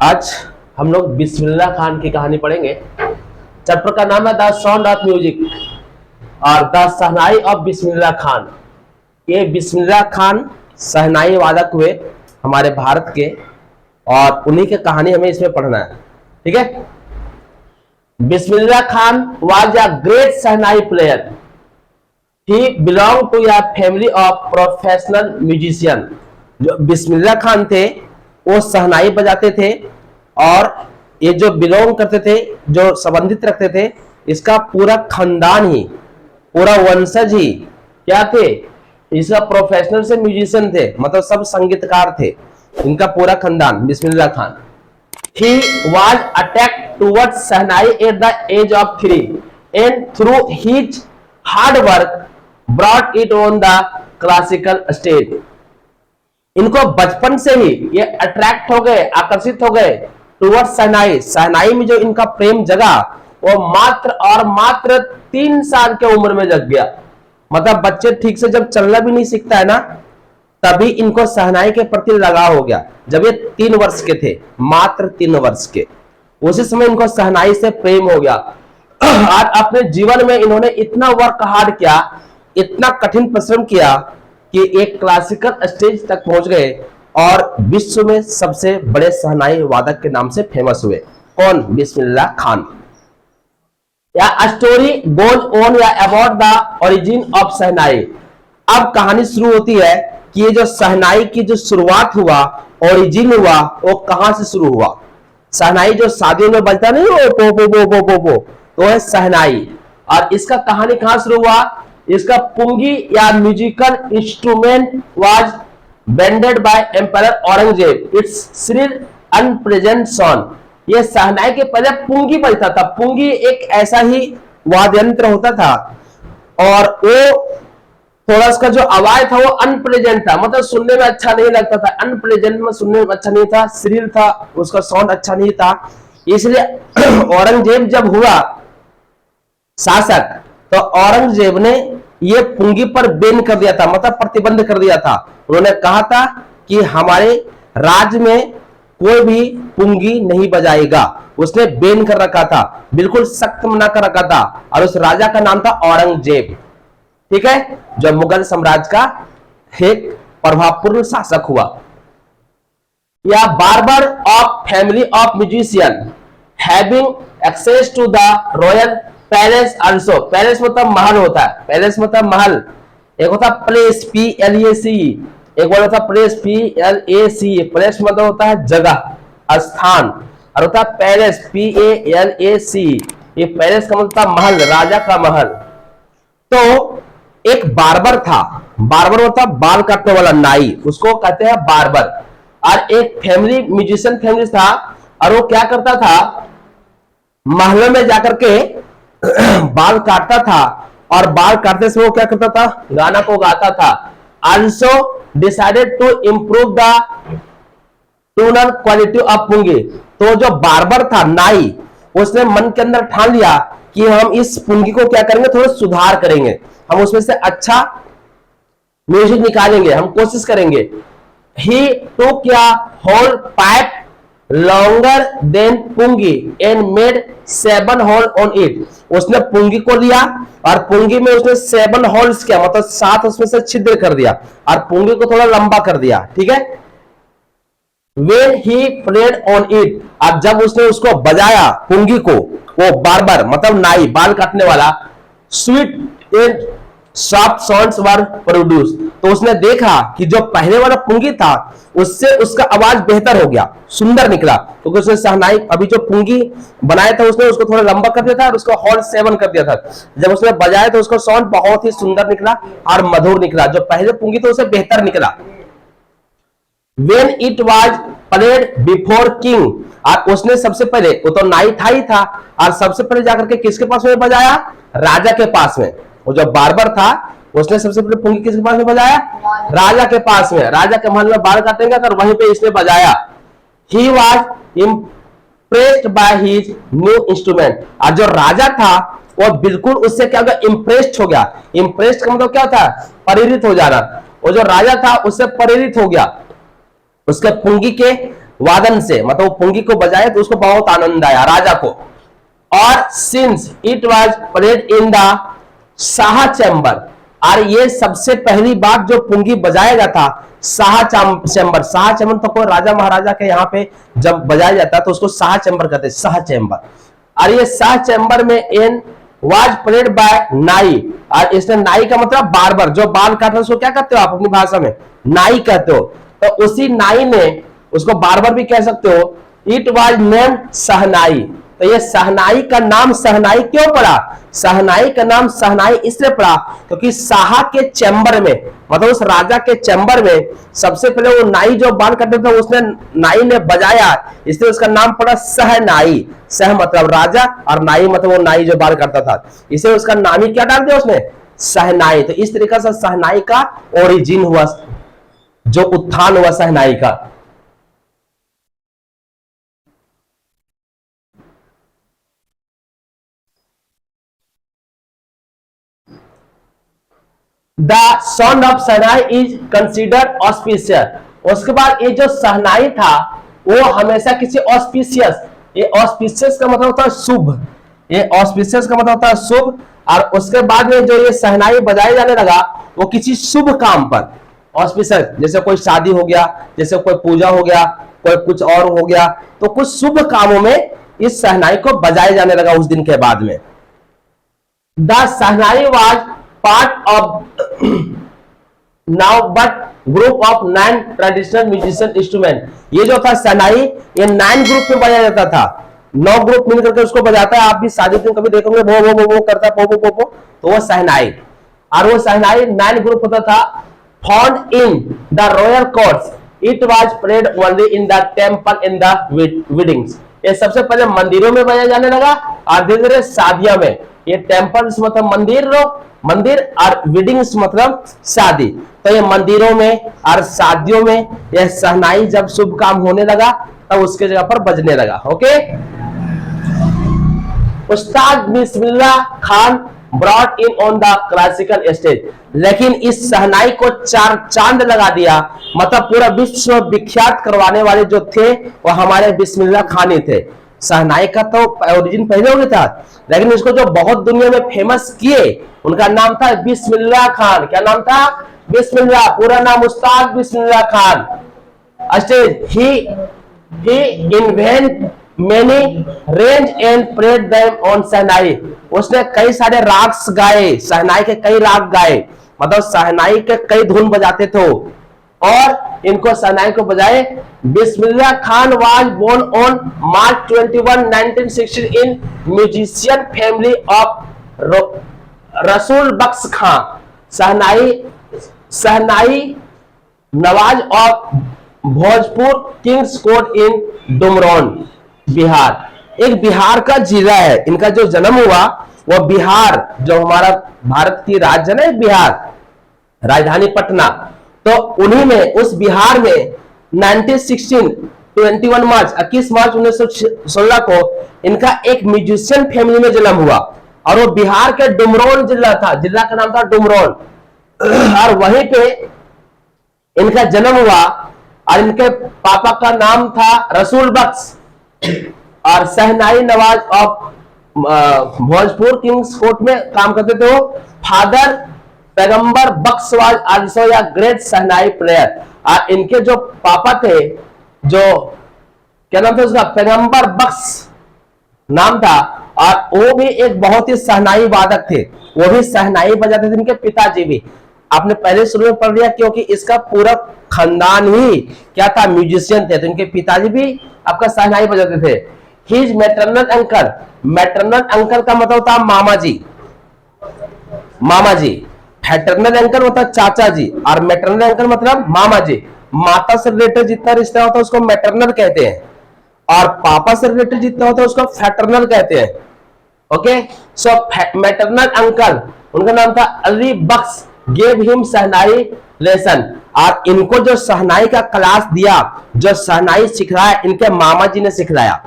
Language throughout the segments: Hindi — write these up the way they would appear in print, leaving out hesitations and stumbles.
आज हम लोग बिस्मिल्लाह खान की कहानी पढ़ेंगे। चैप्टर का नाम है द साउंड ऑफ म्यूजिक और the shehnai of Bismillah Khan. ये बिस्मिल्लाह खान शहनाई वादक हुए हमारे भारत के, और उन्हीं की कहानी हमें इसमें पढ़ना है। ठीक है। Bismillah Khan was a great shehnai player. He belong to a family of professional musician. जो बिस्मिल्लाह खान थे वो शहनाई बजाते थे, और ये जो बिलोंग करते थे, जो संबंधित रखते थे, इसका पूरा खानदान ही, पूरा वंशज ही क्या थे, इसका प्रोफेशनल से म्यूजिशियन थे, मतलब सब संगीतकार थे, इनका पूरा खानदान Bismillah Khan. He was attacked towards Sahnai at the age of 3 and through his hard work brought it on the classical stage. इनको बचपन से ही ये अट्रैक्ट हो गए, आकर्षित हो गए टुवर्ड्स शहनाई। शहनाई में जो इनका प्रेम जगा वो मात्र और मात्र 3 साल के उम्र में जग गया। मतलब बच्चे ठीक से जब चलना भी नहीं सीखता है ना, तभी इनको शहनाई के प्रति लगाव हो गया। जब ये 3 वर्ष के थे, मात्र 3 वर्ष के, उसी समय इनको शहनाई से प्रेम हो गया। आज अपने जीवन में इन्होंने इतना वर्क हार्ड किया, इतना कठिन परिश्रम किया कि एक क्लासिकल स्टेज तक पहुंच गए और विश्व में सबसे बड़े शहनाई वादक के नाम से फेमस हुए। कौन? बिस्मिल्लाह खान। या स्टोरी गोज ऑन या अबाउट द ओरिजिन ऑफ शहनाई। अब कहानी शुरू होती है कि ये जो शहनाई की जो शुरुआत हुआ, ओरिजिन हुआ, वो कहां से शुरू हुआ। शहनाई जो शादियों में बजता नहीं, वो पो पो पो पो पो पो, तो है शहनाई। और इसका कहानी कहां शुरू हुआ? इसका पुंगी या musical instrument was banded by empire Aurangzeb. It's shrill unpleasant sound. ये शहनाई के पहले पुंगी बजता था। पुंगी एक ऐसा ही वाद्य यंत्र होता था, और वो थोड़ा उसका जो आवाज था वो अनप्लेजेंट था, मतलब सुनने में अच्छा नहीं लगता था। अनप्लेजेंट में सुनने में अच्छा नहीं था, श्रील था, उसका साउंड अच्छा नहीं था। इसलिए औरंगजेब जब हुआ शासक, तो औरंगजेब ने ये पुंगी पर बैन कर दिया था, मतलब प्रतिबंध कर दिया था। उन्होंने कहा था कि हमारे राज्य में कोई भी पुंगी नहीं बजाएगा। उसने बैन कर रखा था, बिल्कुल सख्त मना कर रखा था, और उस राजा का नाम था औरंगजेब। ठीक है, जो मुगल साम्राज्य का एक प्रभावपूर्ण शासक हुआ। या barber of family of musician having access to the royal palace also. Palace मतलब महल होता है, पैलेस मतलब महल। एक होता प्लेस PLAC, एक और होता प्लेस PLAC। प्लेस मतलब होता है जगह, स्थान, और होता है पैलेस PALAC। ये पैलेस का मतलब महल, राजा का महल। तो एक बार्बर था, बार्बर होता बाल काटने वाला नाई, उसको कहते हैं बार्बर। और एक फैमिली म्यूजिशियन फैमिली था, और वो क्या करता था, महलों में जाकर के बाल काटता था, और बाल काटते समय वो क्या करता था, गाना को गाता था। Also decided to improve the tonal quality of pungi. तो जो बार्बर था, नाई, उसने मन के अंदर ठान लिया कि हम इस पुंगी को क्या करेंगे, थोड़ा सुधार करेंगे, हम उसमें से अच्छा म्यूजिक निकालेंगे, हम कोशिश करेंगे। ही टूक या whole pipe longer than pungi and made 7 hole on it। उसने पुंगी को लिया और पुंगी में उसने 7 holes किया, मतलब 7 उसमें से छिद्र कर दिया, और पुंगी को थोड़ा लंबा कर दिया। ठीक है। When he played on it, और जब उसने उसको बजाया पुंगी को, वो बार्बर मतलब नाई, बाल काटने वाला, sweet and soft sounds were produce. तो उसने देखा कि जो पहले वाला पुंगी था उससे उसका आवाज बेहतर हो गया, सुंदर निकला। तो उसने शहनाई, अभी जो पुंगी बनाया था उसने उसको थोड़ा लंबा कर दिया था और उसको हॉल 7 कर दिया था। जब उसने बजाया तो उसका साउंड बहुत ही सुंदर निकला और मधुर निकला। जो पहले पुंगी था उससे बेहतर निकला। When it was played before king, और उसने सबसे पहले, वो तो नाई था ही था, और सबसे पहले जाकर के किसके पास में बजाया, राजा के पास में। वो जो बार्बर था उसने सबसे पहले पुंगी किसके पास में बजाया, राजा के पास में। राजा के महल में बाल काटेंगे तो वहीं पे इसने बजाया। He was impressed by his new instrument। और जो राजा था वो बिल्कुल उससे क्या हो गया, इम्प्रेस्ड हो गया। इम्प्रेस्ड का मतलब क्या था, प्रेरित हो जाना। वो जो राजा था उससे प्रेरित हो गया, उसके पुंगी के वादन से, मतलब वो पुंगी को बजाए तो उसको बहुत आनंद आया राजा को। और since it was played in the Shah chamber, और ये सबसे पहली बार जो पुंगी बजाया गया था शाह चैम्बर। शाह चैम्बर तो कोई राजा महाराजा के यहाँ पे जब बजाया जाता है तो उसको शाह चैम्बर कहते हैं, शाह चैम्बर। और ये शाह चैम्बर में इन वाज प्लेड बाय नाई, और इसने नाई का मतलब बार्बर, जो बाल काटता है उसको क्या कहते हो आप अपनी भाषा में? नाई कहते हो। तो उसी नाई ने, उसको बार्बर भी कह सकते हो। इट वाज नेम्ड शहनाई, तो ये शहनाई का नाम शहनाई क्यों पड़ा? शहनाई का नाम शहनाई इसलिए पड़ा क्योंकि शाह के चैम्बर में, मतलब उस राजा के चैम्बर में सबसे पहले वो नाई जो बाल काटता था उसने, नाई ने बजाया, इसलिए उसका नाम पड़ा शहनाई। शह मतलब राजा और नाई मतलब वो नाई जो बाल काटता था, इसे उसका नाम ही क्या डाल दिया उसने? शहनाई। तो इस तरीके से शहनाई का ओरिजिन हुआ, जो उत्थान हुआ शहनाई का। The sound of shehnai is considered auspicious. उसके बाद ये जो शहनाई था वो हमेशा किसी ऑस्पिशियस, ये ऑस्पिशियस का मतलब होता है शुभ, ये ऑस्पिशियस का मतलब होता है शुभ। और उसके बाद में जो ये शहनाई बजाया जाने लगा वो किसी शुभ काम पर, ऑस्पिशियस, जैसे कोई शादी हो गया, जैसे कोई पूजा हो गया, कोई कुछ और हो गया, तो कुछ शुभ कामों में इस शहनाई को बजाया जाने लगा उस दिन के बाद में। The shehnai was part of now but group of 9 traditional musician instrument। ये जो था शहनाई, ये 9 ग्रुप में बजाया जाता था, 9 ग्रुप मिलकर के उसको बजाता है। आप भी शादी में कभी देखोगे वो वो वो वो करता है, पो पो पो पो, तो वो शहनाई। और वो शहनाई 9 ग्रुप होता था। Found in the royal courts, it was played only in the temple in the weddings. ये सबसे पहले मंदिरों में बजाया जाने लगा और धीरे धीरे शादियों में। ये टेंपल्स मतलब मंदिर और वेडिंग्स मतलब शादी, तो ये मंदिरों में और शादियों में यह शहनाई जब शुभ काम होने लगा तब उसके जगह पर बजने लगा। Okay, Ustad Bismillah Khan brought in on the classical stage. लेकिन इस शहनाई को 4 चांद लगा दिया, मतलब पूरा विश्व विख्यात करवाने वाले जो थे वो हमारे बिस्मिल्लाह खान ही थे। शहनाई का तो ओरिजिन पहले हो गया था, लेकिन इसको जो बहुत दुनिया में फेमस किए उनका नाम था बिस्मिल्लाह खान। क्या नाम था? बिस्मिल्लाह, पूरा नाम Ustad Bismillah Khan. Stage he invent many range and played them on shehnai. उसने कई सारे राग्स गाए, शहनाई के कई राग गाए, मतलब शहनाई के कई धुन बजाते थे और इनको शहनाई को बजाए। Bismillah Khan was born on March 21, 1960 in musician family of Rasool Bakhsh Khan. Shehnai Nawaz of Bhojpur kings court in Dumraon Bihar. एक बिहार का जिला है, इनका जो जन्म हुआ वो बिहार, जो हमारा भारत की राज्य है बिहार, राजधानी पटना, तो उन्हीं में उस बिहार में 1916 21 मार्च 21 मार्च 1916 को इनका एक म्यूजिशियन फैमिली में जन्म हुआ और वो बिहार के डुमरौन जिला था, जिला का नाम था डुमरौन। और वहीं पे इनका जन्म हुआ और इनके पापा का नाम था रसूल बख्श और shehnai Nawaz of Bhojpur kings court में काम करते थे। Father Paigambar Bakhsh was also a great shehnai player. और इनके जो पापा थे, जो क्या नाम था उसका, पैगंबर बख्श नाम था, और वो भी एक बहुत ही शहनाई वादक थे, वो भी शहनाई बजाते थे। इनके पिताजी भी, आपने पहले शुरू में पढ़ लिया, क्योंकि इसका पूरा खानदान ही क्या था, म्यूजिशियन थे, तो इनके पिताजी भी आपका शहनाई बजाते थे। His maternal uncle, maternal uncle का मतलब था मामा जी, मामा जी। पैटर्नल अंकल होता है चाचा जी और मैटरनल अंकल मतलब मामा जी। माता से रिलेटेड जितना रिश्ता होता है उसको मैटरनल कहते हैं और पापा से रिलेटेड जितना होता है उसको फैटर्नल कहते हैं। ओके, सो मैटरनल अंकल, उनका नाम था अली बख्श, गेव हिम शहनाई लेसन। और इनको जो शहनाई का क्लास दिया, जो शहनाई सिखलाया, इनके मामा जी ने सिखलाया।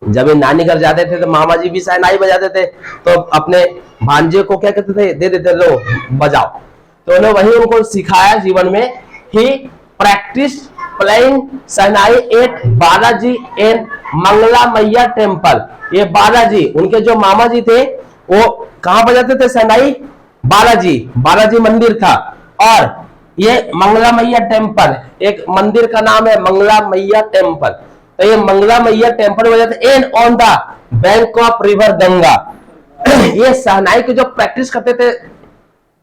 जब ये नानी घर जाते थे तो मामा जी भी शहनाई बजाते थे, तो अपने भांजे को क्या कहते थे, दे देते, लो बजाओ। तो उन्होंने वही उनको सिखाया जीवन में। He practiced playing shehnai at Balaji and Mangala Maiya temple. ये बालाजी, उनके जो मामा जी थे वो कहां बजाते थे शहनाई? बालाजी मंदिर था। और ये मंगला मैया टेम्पल, एक मंदिर का नाम है मंगला मैया टेम्पल, तो ये मंगला मैया टेम्पल बजाते and on the bank of river Ganga. ये शहनाई की जो प्रैक्टिस करते थे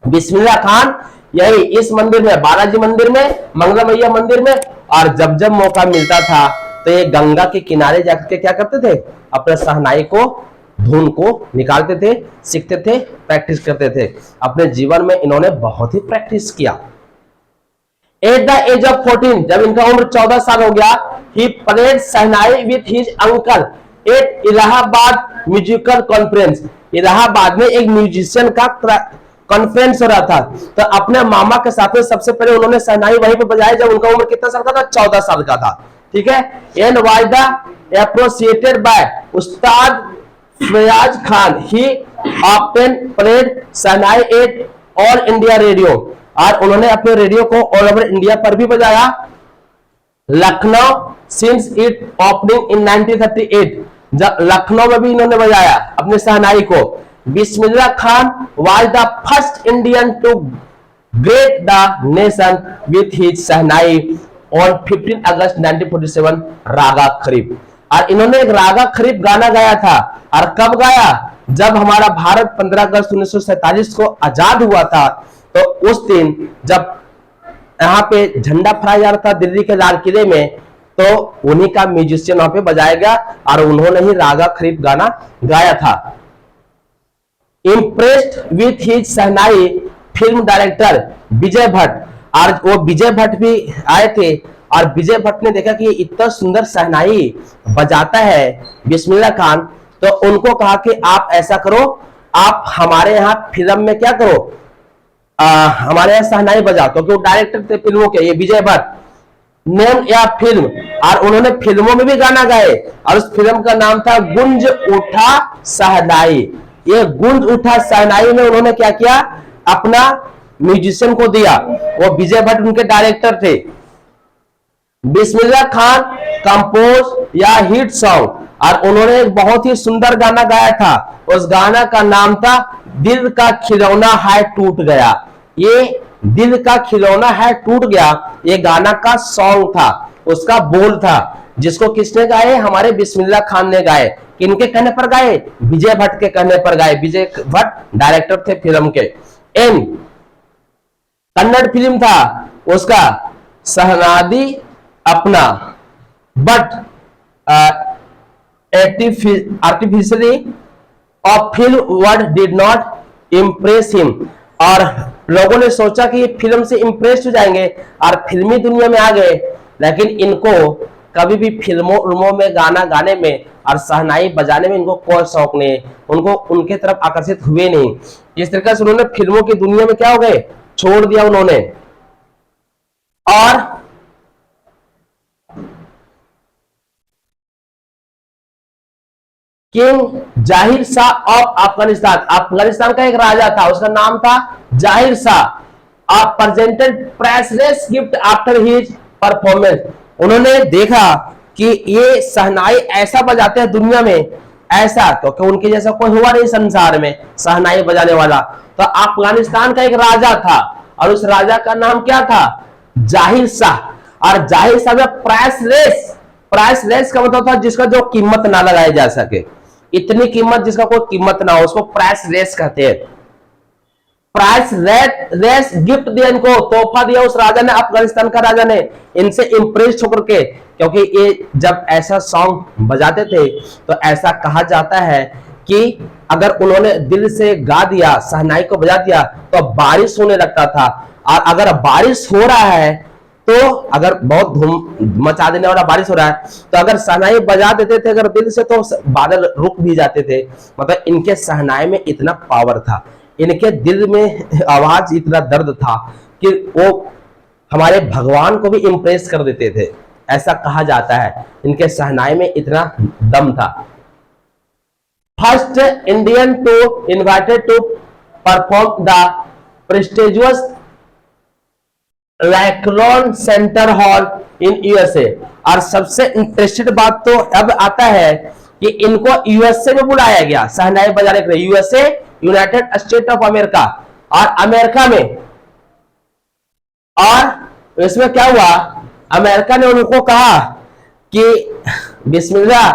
बिस्मिल्लाह खान, यही इस मंदिर में, बालाजी मंदिर में, मंगला मैया मंदिर में, और जब जब मौका मिलता था तो ये गंगा के किनारे जाकर के क्या करते थे? अपने शहनाई को, धुन को निकालते थे, सीखते थे, प्रैक्टिस करते थे। अपने जीवन में इन्होंने बहुत ही प्रैक्टिस किया। एट द एज ऑफ 14, जब इनका उम्र 14 साल हो गया, he played shehnai with his uncle at Allahabad musical conference. Allahabad में एक म्यूजिशियन का कॉन्फ्रेंस हो रहा था, तो अपने मामा के साथ में सबसे पहले उन्होंने शहनाई वहीं पे बजाई जब उनका उम्र कितना साल का था? 14 साल का था। ठीक है। And वाइदा appreciated by Ustad Fayaz Khan, he often played shehnai at All India Radio, और उन्होंने अपने रेडियो को ऑल ओवर इंडिया पर भी बजाया। Lucknow since it opening in 1938, जब लखनऊ में भी इन्होंने बजाया अपने शहनाई को। Bismillah Khan was the first Indian to greet the nation with his shehnai on 15 August 1947 raga Kharif. और इन्होंने एक रागा खरीफ गाना गाया था। और कब गाया? जब हमारा भारत 15 अगस्त 1947 को आजाद हुआ था, तो उस दिन जब यहाँ पे झंडा फहराया जा रहा था दिल्ली के लाल किले में, तो उन्हीं का म्यूजिशियन वहां पे बजाया गया और उन्होंने ही रागा खरीफ गाना गाया था। Impressed with his shehnai film director Vijay Bhatt, और वो विजय भट्ट भी आए थे, और विजय भट्ट ने देखा कि ये इतना सुंदर शहनाई बजाता है बिस्मिल्लाह खान, तो उनको कहा कि आप ऐसा करो, आप हमारे यहाँ फिल्म में क्या करो, हमारे यहाँ शहनाई बजाओ, क्योंकि वो डायरेक्टर थे फिल्मों के, ये विजय भट्ट। नेम या फिल्म, और उन्होंने फिल्मों में भी गाना गाए, और उस फिल्म का नाम था गुंज उठा शहनाई। ये गुंज उठा शहनाई में उन्होंने क्या किया? अपना म्यूजिशियन को दिया, वो विजय भट्ट उनके डायरेक्टर थे। बिस्मिल्लाह खान कंपोज या हिट सॉन्ग, और उन्होंने एक बहुत ही सुंदर गाना गाया था। उस गाना का नाम था दिल का खिलौना है टूट गया। ये दिल का खिलौना है टूट गया, ये गाना का सॉन्ग था, उसका बोल था, जिसको किसने गाए? हमारे बिस्मिल्लाह खान ने गाए। किनके कहने पर गाए? विजय भट्ट के कहने पर गाए। विजय भट्ट डायरेक्टर थे फिल्म के। एन कन्नड़ फिल्म था उसका सहनादी अपना, but artificially of film word did not impress him, और लोगों ने सोचा कि ये फिल्म से इम्प्रेस हो जाएंगे और फिल्मी दुनिया में आ गए, लेकिन इनको कभी भी फिल्मों में गाना गाने में और शहनाई बजाने में इनको कोई शौक नहीं, उनको उनके तरफ आकर्षित हुए नहीं। इस तरीके से उन्होंने फिल्मों की दुनिया में क्या हो गए? छोड़ दिया उन्होंने। और किंग जाहिर शाह ऑफ अफगानिस्तान, अफगानिस्तान का एक राजा था, उसका नाम था जाहिर Shah. Presented priceless gift after his performance, उन्होंने देखा कि ये शहनाई ऐसा बजाते हैं दुनिया में, ऐसा क्योंकि उनके जैसा कोई हुआ नहीं संसार में शहनाई बजाने वाला। तो अफगानिस्तान का एक राजा था, और उस राजा का नाम क्या था? जाहिर शाह। और जाहिर शाह में प्राइसलेस, प्राइसलेस का मतलब था जिसका जो कीमत ना लगाई जा सके, इतनी कीमत जिसका कोई कीमत ना हो, उसको प्राइसलेस कहते हैं। प्राइसलेस गिफ्ट दिया इनको, तोहफा दिया उस राजा ने, अफगानिस्तान का राजा ने, इनसे इंप्रेस होकर के, क्योंकि ये जब ऐसा सॉन्ग बजाते थे तो ऐसा कहा जाता है कि अगर उन्होंने दिल से गा दिया, शहनाई को बजा दिया, तो बारिश होने लगता था। और अगर बारिश हो रहा है तो, अगर बहुत धूम मचा देने वाला बारिश हो रहा है, तो अगर शहनाई बजा देते थे अगर दिल से, तो बादल रुक भी जाते थे। मतलब इनके शहनाई में इतना पावर था, इनके दिल में आवाज इतना दर्द था कि वो हमारे भगवान को भी इंप्रेस कर देते थे, ऐसा कहा जाता है। इनके शहनाई में इतना दम था। First Indian to invited to perform the prestigious Lincoln center hall in USA. और सबसे इंटरेस्टेड बात तो अब आता है कि इनको यूएसए में बुलाया गया शहनाई बजाने के लिए, USA, United state of America, और अमेरिका में। और इसमें क्या हुआ, अमेरिका ने उनको कहा कि बिस्मिल्लाह,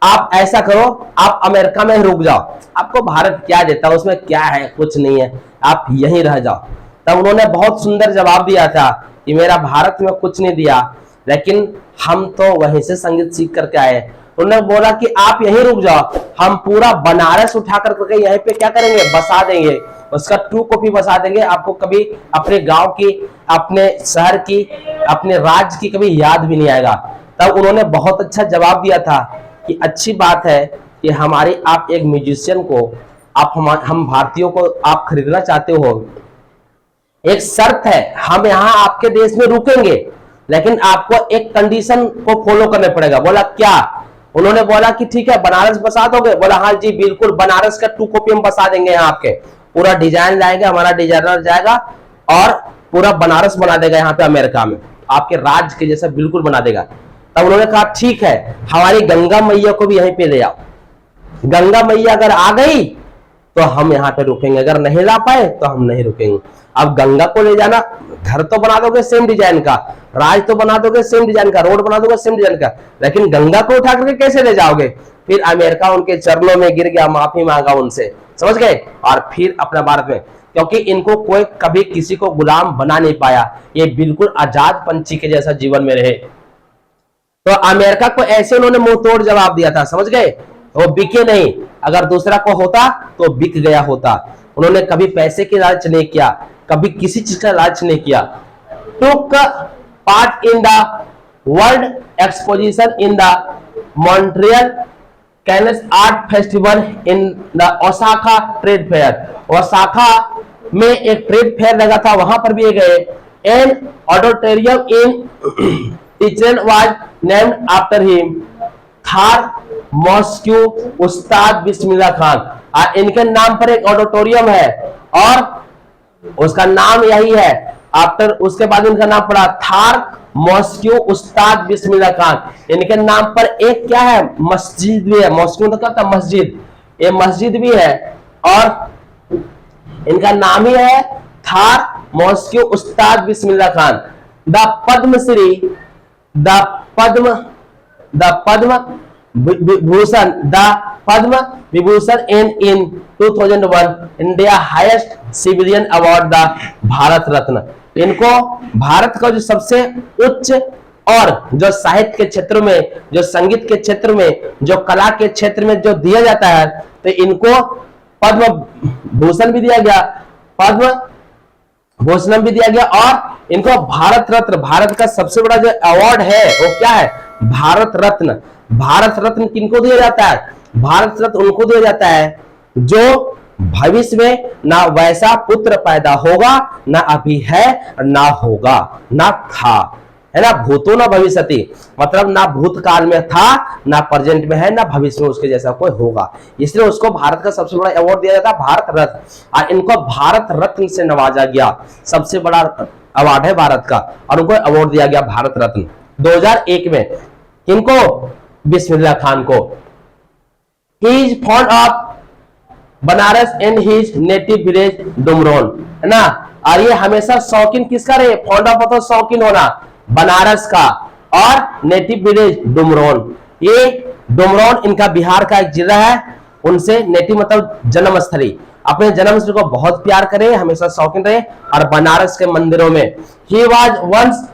आप ऐसा करो, आप अमेरिका में रुक जाओ, आपको भारत क्या देता है, उसमें क्या है, कुछ नहीं है, आप यहीं रह जाओ। तब उन्होंने बहुत सुंदर जवाब दिया था कि मेरा भारत में कुछ नहीं दिया, लेकिन हम तो वहीं से संगीत सीख करके आए। उन्होंने बोला कि आप यहीं रुक जाओ, हम पूरा बनारस उठा करके यहीं पे क्या करेंगे, बसा देंगे, उसका 2 कॉपी बसा देंगे, आपको कभी अपने गांव की, अपने शहर की, अपने राज्य की कभी याद भी नहीं आएगा। तब उन्होंने बहुत अच्छा जवाब दिया था कि अच्छी बात है कि हमारी, आप एक म्यूजिशियन को, आप हम भारतीयों को आप खरीदना चाहते हो, एक शर्त है, हम यहाँ आपके देश में रुकेंगे, लेकिन आपको एक कंडीशन को फॉलो करना पड़ेगा। बोला क्या? उन्होंने बोला कि ठीक है, बनारस बसा दोगे? बोला हाँ जी बिल्कुल, बनारस का 2 कॉपी हम बसा देंगे यहाँ आपके, पूरा डिजाइन लाएंगे, हमारा डिजाइनर जाएगा और पूरा बनारस बना देगा यहाँ पे अमेरिका में, आपके राज्य के जैसा बिल्कुल बना देगा। तब उन्होंने कहा ठीक है, हमारी गंगा मैया को भी यहीं पे ले आओ, गंगा मैया अगर आ गई तो हम यहाँ पे रुकेंगे, अगर नहीं ला पाए तो हम नहीं रुकेंगे। अब गंगा को ले जाना, घर तो बना दोगे सेम डिजाइन का, राज तो बना दोगे सेम डिजाइन का, रोड बना दोगे सेम डिजाइन का, लेकिन गंगा को उठा करके कैसे ले जाओगे? फिर अमेरिका उनके चरणों में गिर गया, माफी मांगा उनसे, समझ गए, और फिर अपना भारत में, क्योंकि इनको कोई कभी किसी को गुलाम बना नहीं पाया, ये बिल्कुल आजाद पंछी के जैसा जीवन में रहे। तो अमेरिका को ऐसे उन्होंने मुंह तोड़ जवाब दिया था, समझ गए, वो बिके नहीं, अगर दूसरा को होता तो बिक गया होता। उन्होंने कभी पैसे की लालच नहीं किया, कभी किसी चीज का लालच नहीं किया। Took part in the world exposition in the Montreal Cannes art festival in the Osaka trade fair. Osaka में एक ट्रेड फेयर लगा था, वहां पर भी गए। An auditorium in teacher was named after him, Thar mosque Ustad Bismillah Khan. और इनके नाम पर एक ऑडिटोरियम है और उसका नाम यही है, आफ्टर, उसके बाद इनका नाम पड़ा थार मॉस्क्यू उस्ताद बिस्मिल्लाह खान। इनके नाम पर एक क्या है, मस्जिद भी है, मॉस्क्यू तो क्या था, मस्जिद, ये मस्जिद भी है, और इनका नाम ही है थार mosque Ustad Bismillah Khan. The Padma Shri, the Padma Vibhushan, the Padma Vibhushan in 2001 India highest civilian award the Bharat Ratna. इनको भारत का जो सबसे उच्च, और जो साहित्य के क्षेत्र में, जो संगीत के क्षेत्र में, जो कला के क्षेत्र में जो दिया जाता है, तो इनको पद्म भूषण भी दिया गया, पद्म भूषण भी दिया गया, और इनको भारत रत्न, भारत का सबसे बड़ा जो अवार्ड है वो क्या है, भारत रत्न। भारत रत्न किनको दिया जाता है? भारत रत्न उनको दिया जाता है जो भविष्य में ना वैसा पुत्र पैदा होगा, ना अभी है, ना होगा, ना था, है ना, भूतो ना भविष्यति, मतलब ना भूतकाल में था, ना प्रेजेंट में है, ना भविष्य में उसके जैसा कोई होगा, इसलिए उसको भारत का सबसे बड़ा अवार्ड दिया जाता है, भारत रत्न। और इनको भारत रत्न से नवाजा गया, सबसे बड़ा अवार्ड है भारत का, और उनको अवार्ड दिया गया भारत रत्न 2001 में। किनको? बिस्मिल्लाह खान को। He is fond of Banaras and his native village Dumraon, है ना, और ये हमेशा शौकीन किसका रहे, फॉन्ड ऑफ मतलब शौकीन होना, बनारस का, और नेटिव विलेज डुमरोन। ये डुमरोन इनका बिहार का एक जिला है, उनसे नेटिव मतलब जन्मस्थली, अपने जन्मस्थली को बहुत प्यार करे, हमेशा शौकीन रहे, और बनारस के मंदिरों में। He was once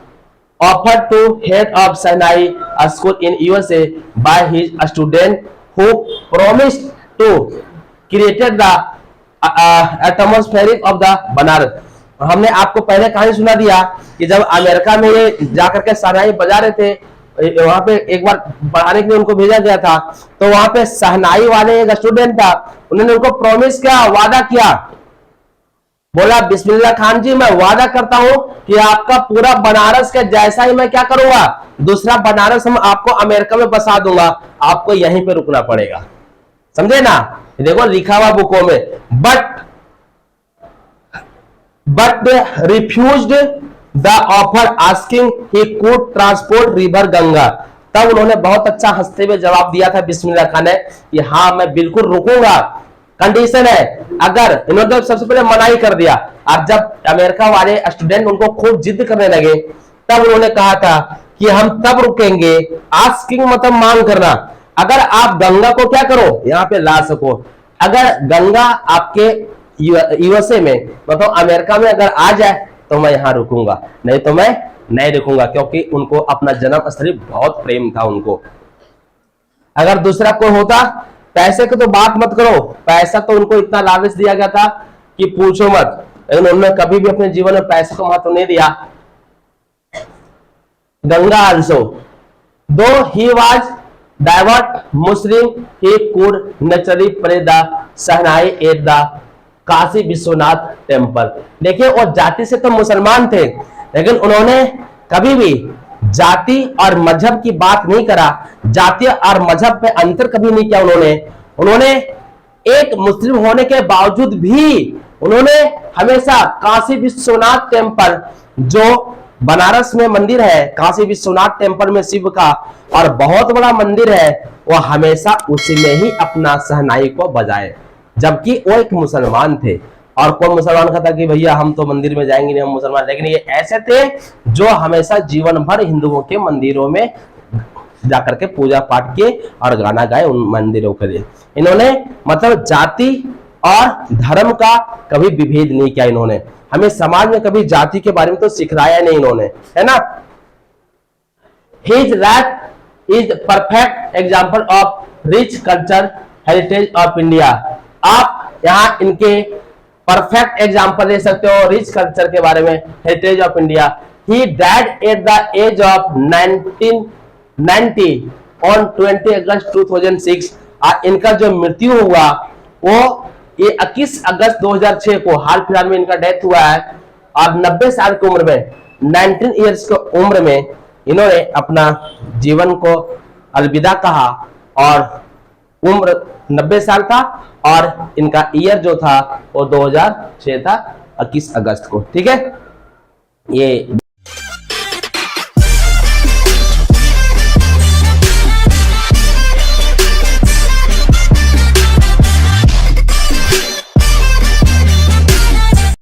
offered to head of Sinai school in USA by his student who promised to create the atmosphere of the Banaras। हमने आपको पहले कहानी सुना दिया कि जब अमेरिका में ये जाकर के शहनाई बजा रहे थे, वहां पे एक बार पढ़ाने के लिए उनको भेजा गया था, तो वहां पे शहनाई वाले एक स्टूडेंट था, उन्होंने उनको प्रॉमिस किया, वादा किया, बोला बिस्मिल्लाह खान जी मैं वादा करता हूं कि आपका पूरा बनारस के जैसा ही मैं क्या करूंगा, दूसरा बनारस हम आपको अमेरिका में बसा दूंगा, आपको यहीं पे रुकना पड़ेगा, समझे ना, देखो लिखा हुआ बुकों में। But refused the offer asking he could transport river Ganga. तब उन्होंने बहुत अच्छा हंसते हुए जवाब दिया था बिस्मिल्लाह खान ने कि हाँ मैं बिल्कुल रुकूंगा, कंडीशन है, अगर इन्होंने तो सबसे पहले मना ही कर दिया। और जब अमेरिका वाले स्टूडेंट उनको खूब जिद करने लगे तब उन्होंने कहा था कि हम तब रुकेंगे, आस्किंग मतलब मांग करना, अगर आप गंगा को क्या करो यहाँ पे ला सको, अगर गंगा आपके यूएसए में मतलब अमेरिका में अगर आ जाए तो मैं यहां रुकूंगा, नहीं तो मैं नहीं रुकूंगा, क्योंकि उनको अपना जन्म स्थल बहुत प्रेम था उनको। अगर दूसरा कोई होता, पैसे की तो बात मत करो, पैसा तो उनको इतना लालच दिया गया था कि पूछो मत, लेकिन उन्होंने कभी भी अपने जीवन में पैसे को महत्व नहीं दिया। Ganga also though he was डाइवर्ट Muslim he could naturally pray the shehnai at the Kashi Vishwanath temple. देखिए वो जाति से तो मुसलमान थे, लेकिन उन्होंने कभी भी जाति और मजहब की बात नहीं करा, जाति और मजहब पे अंतर कभी नहीं किया उन्होंने एक मुस्लिम होने के बावजूद भी उन्होंने हमेशा काशी विश्वनाथ टेम्पल जो बनारस में मंदिर है, काशी विश्वनाथ टेम्पल में शिव का और बहुत बड़ा मंदिर है, वो हमेशा उसी में ही अपना शहनाई को बजाए, जबकि वो एक मुसलमान थे। और कौन मुसलमान का था कि भैया हम तो मंदिर में जाएंगे नहीं, हम मुसलमान, लेकिन ये ऐसे थे जो हमेशा जीवन भर हिंदुओं के मंदिरों में जाकर के पूजा पाठ किए और गाना गाए उन मंदिरों के लिए। इन्होंने मतलब जाति और धर्म का कभी विभेद नहीं किया, इन्होंने हमें समाज में कभी जाति के बारे में तो सिखाया नहीं इन्होंने, है ना। His rap is perfect example of rich culture heritage of India। आप यहाँ इनके परफेक्ट एग्जाम्पल दे सकते हो रिच कल्चर के बारे में, heritage of India. He died at the age of 1990 on 20 August 2006। इनका जो मृत्यु हुआ वो ये 21 अगस्त 2006 को हाल फिलहाल में इनका डेथ हुआ है, और 90 साल की उम्र में 19 ईयर्स की उम्र में इन्होंने अपना जीवन को अलविदा कहा, और उम्र 90 साल था और इनका ईयर जो था वो 2006 था, 21 अगस्त को, ठीक है। ये